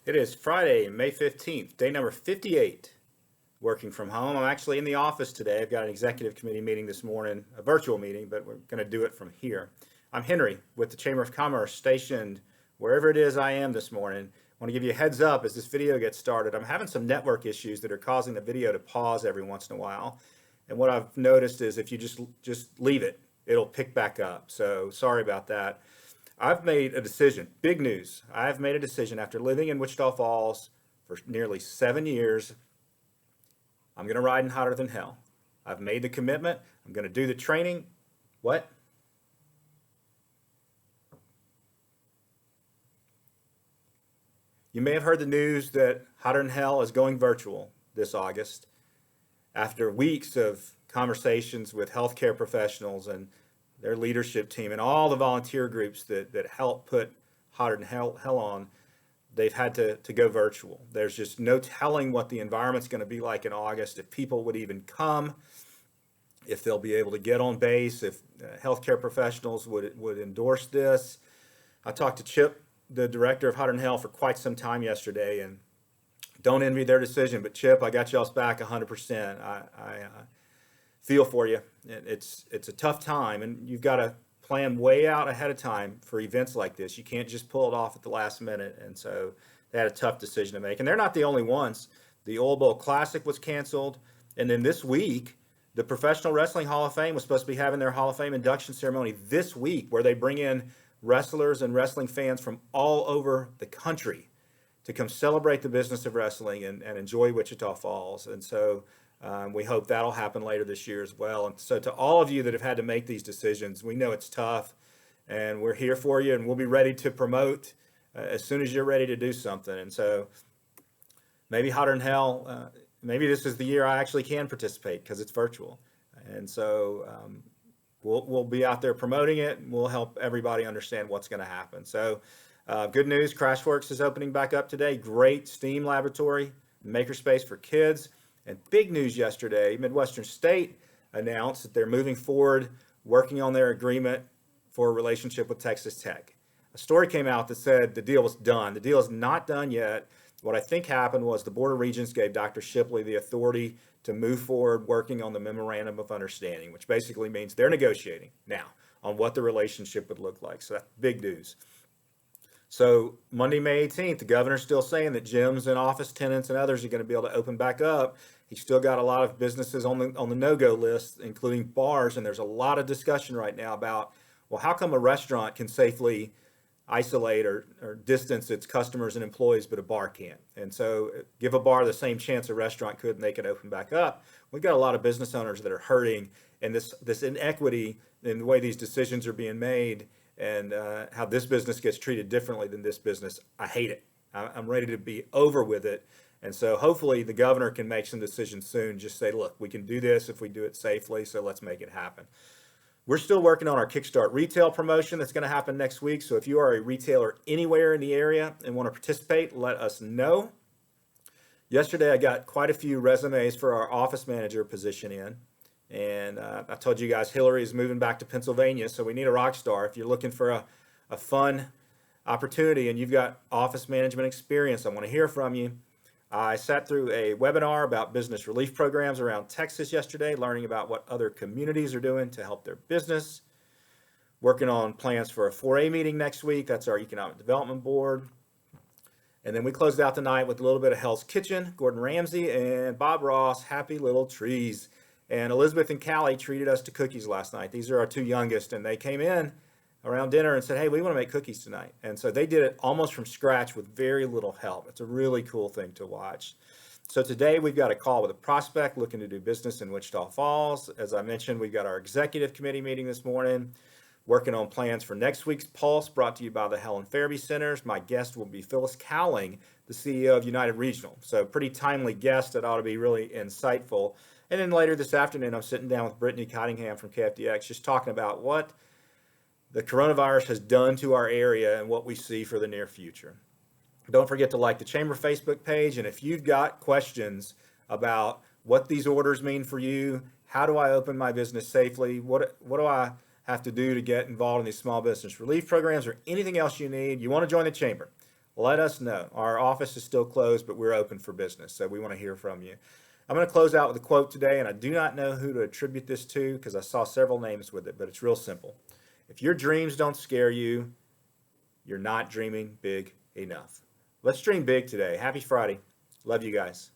It is Friday, May 15th, day number 58, working from home. I'm actually in the office today. I've got an executive committee meeting this morning, a virtual meeting, but we're going to do it from here. I'm Henry with the Chamber of Commerce, stationed wherever it is I am this morning. I want to give you a heads up as this video gets started. I'm having some network issues that are causing the video to pause every once in a while. And what I've noticed is if you just leave it, it'll pick back up. So sorry about that. I've made a decision, big news. I've made a decision after living in Wichita Falls for nearly 7 years. I'm going to ride in hotter than hell. I've made the commitment. I'm going to do the training. What? You may have heard the news that Hotter Than Hell is going virtual this August. After weeks of conversations with healthcare professionals and their leadership team and all the volunteer groups that help put Hotter Than Hell on, they've had to go virtual. There's just no telling what the environment's going to be like in August, if people would even come, if they'll be able to get on base, if healthcare professionals would endorse this. I talked to Chip, the director of Hotter Than Hell, for quite some time yesterday, and don't envy their decision, but Chip, I got y'all's back 100%. I feel for you. It's a tough time, and you've got to plan way out ahead of time for events like this. You can't just pull it off at the last minute, and so they had a tough decision to make. And they're not the only ones. The Oil Bowl Classic was canceled, and then this week, the Professional Wrestling Hall of Fame was supposed to be having their Hall of Fame induction ceremony this week, where they bring in wrestlers and wrestling fans from all over the country to come celebrate the business of wrestling and enjoy Wichita Falls. And so we hope that'll happen later this year as well. And so to all of you that have had to make these decisions, we know it's tough, and we're here for you, and we'll be ready to promote as soon as you're ready to do something. And so maybe Hotter Than Hell, maybe this is the year I actually can participate because it's virtual. And so we'll be out there promoting it, and we'll help everybody understand what's going to happen. So good news, Crashworks is opening back up today. Great STEAM laboratory, makerspace for kids. And big news yesterday, Midwestern State announced that they're moving forward, working on their agreement for a relationship with Texas Tech. A story came out that said the deal was done. The deal is not done yet. What I think happened was the Board of Regents gave Dr. Shipley the authority to move forward working on the Memorandum of Understanding, which basically means they're negotiating now on what the relationship would look like. So that's big news. So Monday, May 18th, the governor's still saying that gyms and office tenants and others are going to be able to open back up. He's still got a lot of businesses on the no-go list, including bars, and there's a lot of discussion right now about, well, how come a restaurant can safely isolate or distance its customers and employees, but a bar can't? And so give a bar the same chance a restaurant could, and they could open back up. We've got a lot of business owners that are hurting, and this inequity in the way these decisions are being made and how this business gets treated differently than this business, I hate it. I'm ready to be over with it. And so hopefully the governor can make some decisions soon. Just say, look, we can do this if we do it safely, so let's make it happen. We're still working on our Kickstart retail promotion that's going to happen next week. So if you are a retailer anywhere in the area and want to participate, let us know. Yesterday, I got quite a few resumes for our office manager position in. And I told you guys Hillary is moving back to Pennsylvania, so we need a rock star. If you're looking for a fun opportunity and you've got office management experience, I want to hear from you. I sat through a webinar about business relief programs around Texas yesterday, learning about what other communities are doing to help their business. Working on plans for a 4A meeting next week. That's our Economic Development Board. And then we closed out the night with a little bit of Hell's Kitchen, Gordon Ramsay and Bob Ross, Happy Little Trees. And Elizabeth and Callie treated us to cookies last night. These are our two youngest, and they came in around dinner and said, hey, we want to make cookies tonight. And so they did it almost from scratch with very little help. It's a really cool thing to watch. So today we've got a call with a prospect looking to do business in Wichita Falls. As I mentioned, we've got our executive committee meeting this morning, working on plans for next week's Pulse, brought to you by the Helen Fairby Centers. My guest will be Phyllis Cowling, the CEO of United Regional. So pretty timely guest that ought to be really insightful. And then later this afternoon, I'm sitting down with Brittany Cottingham from KFDX, just talking about what the coronavirus has done to our area and what we see for the near future. Don't forget to like the Chamber Facebook page. And if you've got questions about what these orders mean for you, how do I open my business safely, what do I have to do to get involved in these small business relief programs, or anything else you need, you want to join the Chamber, let us know. Our office is still closed, but we're open for business, so we want to hear from you. I'm going to close out with a quote today, and I do not know who to attribute this to because I saw several names with it, but it's real simple. If your dreams don't scare you, you're not dreaming big enough. Let's dream big today. Happy Friday. Love you guys.